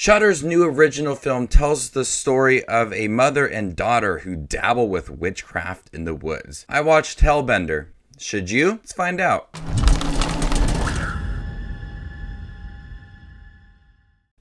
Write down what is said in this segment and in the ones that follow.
Shudder's new original film tells the story of a mother and daughter who dabble with witchcraft in the woods. I watched Hellbender. Should you? Let's find out.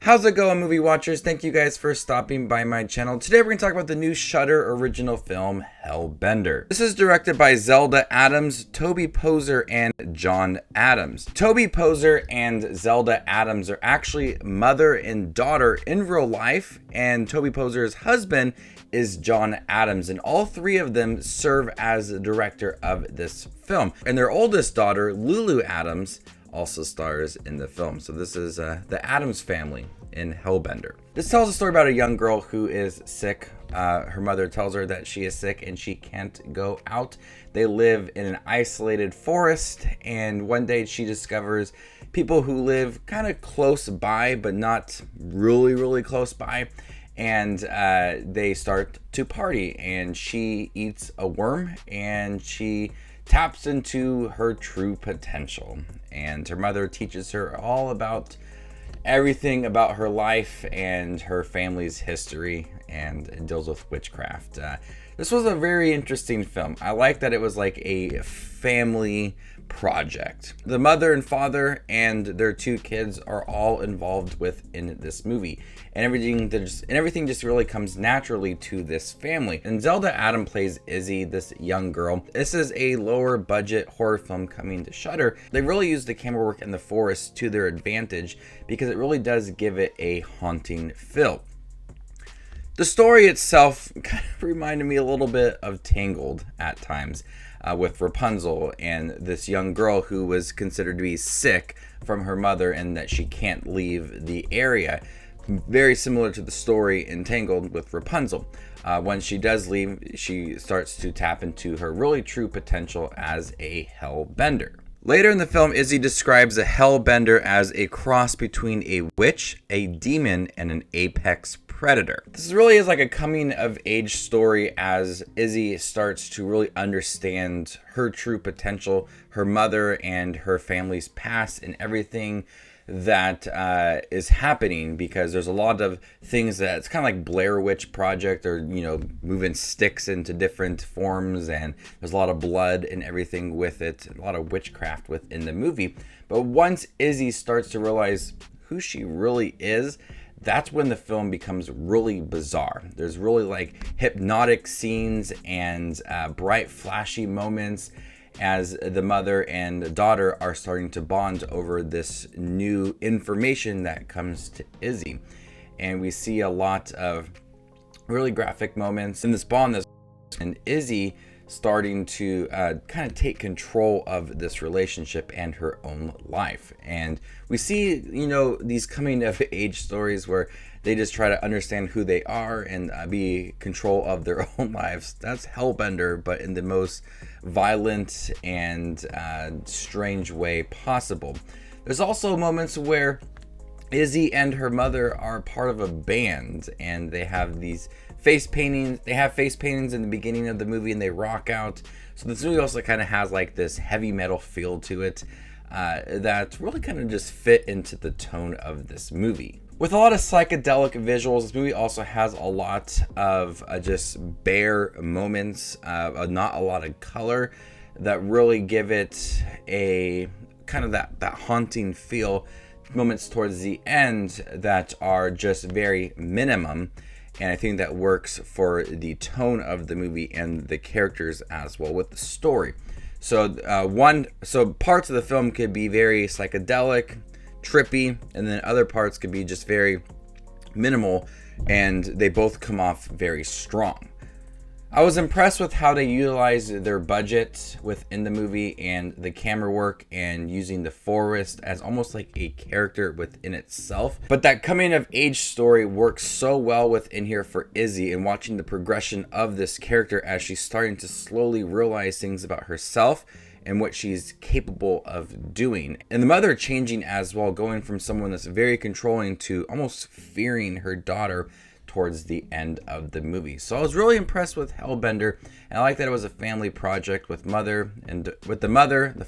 How's it going, movie watchers? Thank you guys for stopping by my channel. Today we're going to talk about the new Shudder original film, Hellbender. This is directed by Zelda Adams, Toby Poser, and John Adams. Toby Poser and Zelda Adams are actually mother and daughter in real life, and Toby Poser's husband is John Adams, and all three of them serve as the director of this film. And their oldest daughter, Lulu Adams, also stars in the film. So this is the Addams family in Hellbender. This tells a story about a young girl who is sick. Her mother tells her that she is sick and she can't go out. They live in an isolated forest, and one day she discovers people who live kind of close by, but not really close by. And they start to party, and she eats a worm, and she taps into her true potential. And her mother teaches her all about everything about her life and her family's history, and deals with witchcraft. This was a very interesting film. I like that it was like a family project. The mother and father and their two kids are all involved within this movie, and everything just really comes naturally to this family. And Zelda Adams plays Izzy, this young girl. This is a lower budget horror film coming to Shudder. They really use the camera work in the forest to their advantage because it really does give it a haunting feel. The story itself kind of reminded me a little bit of Tangled at times, with Rapunzel and this young girl who was considered to be sick from her mother and that she can't leave the area. Very similar to the story in Tangled with Rapunzel. When she does leave, she starts to tap into her really true potential as a hellbender. Later in the film, Izzy describes a hellbender as a cross between a witch, a demon, and an apex predator. This really is like a coming of age story as Izzy starts to really understand her true potential, her mother and her family's past, and everything that is happening, because there's a lot of things that it's kind of like Blair Witch Project, or moving sticks into different forms, and there's a lot of blood and everything with it, a lot of witchcraft within the movie. But once Izzy starts to realize who she really is, that's when the film becomes really bizarre. There's really like hypnotic scenes and bright flashy moments as the mother and daughter are starting to bond over this new information that comes to Izzy. And we see a lot of really graphic moments in this bond, and Izzy starting to kind of take control of this relationship and her own life. And we see, these coming of age stories where they just try to understand who they are and be control of their own lives. That's Hellbender, but in the most violent and strange way possible. There's also moments where Izzy and her mother are part of a band, and they have these face paintings. They have face paintings in the beginning of the movie, and they rock out. So this movie also kind of has like this heavy metal feel to it that really kind of just fit into the tone of this movie. With a lot of psychedelic visuals, this movie also has a lot of just bare moments, not a lot of color, that really give it a kind of that haunting feel. Moments towards the end that are just very minimum, and I think that works for the tone of the movie and the characters as well with the story. So parts of the film could be very psychedelic, trippy, and then other parts could be just very minimal, and they both come off very strong. I was impressed with how they utilized their budget within the movie and the camera work, and using the forest as almost like a character within itself. But that coming of age story works so well within here for Izzy, and watching the progression of this character as she's starting to slowly realize things about herself and what she's capable of doing. And the mother changing as well, going from someone that's very controlling to almost fearing her daughter towards the end of the movie. So I was really impressed with Hellbender, and I like that it was a family project with the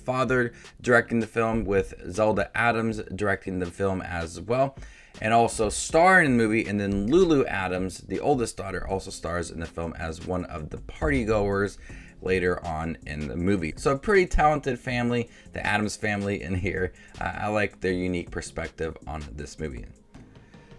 father directing the film, with Zelda Adams directing the film as well, and also starring in the movie. And then Lulu Adams, the oldest daughter, also stars in the film as one of the partygoers later on in the movie. So a pretty talented family, the Addams family in here. I like their unique perspective on this movie.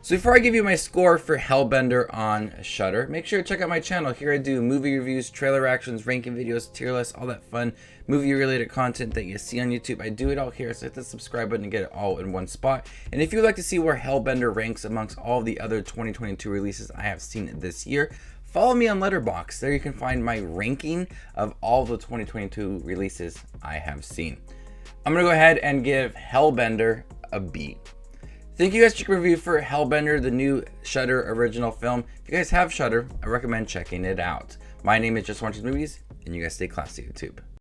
So before I give you my score for Hellbender on Shudder, make sure to check out my channel. Here I do movie reviews, trailer reactions, ranking videos, tier lists, all that fun movie related content that you see on YouTube. I do it all here, so hit the subscribe button to get it all in one spot. And if you'd like to see where Hellbender ranks amongst all the other 2022 releases I have seen this year, follow me on Letterboxd. There you can find my ranking of all the 2022 releases I have seen. I'm going to go ahead and give Hellbender a B. Thank you guys for checking review for Hellbender, the new Shudder original film. If you guys have Shudder, I recommend checking it out. My name is Just Watches Movies, and you guys stay classy, YouTube.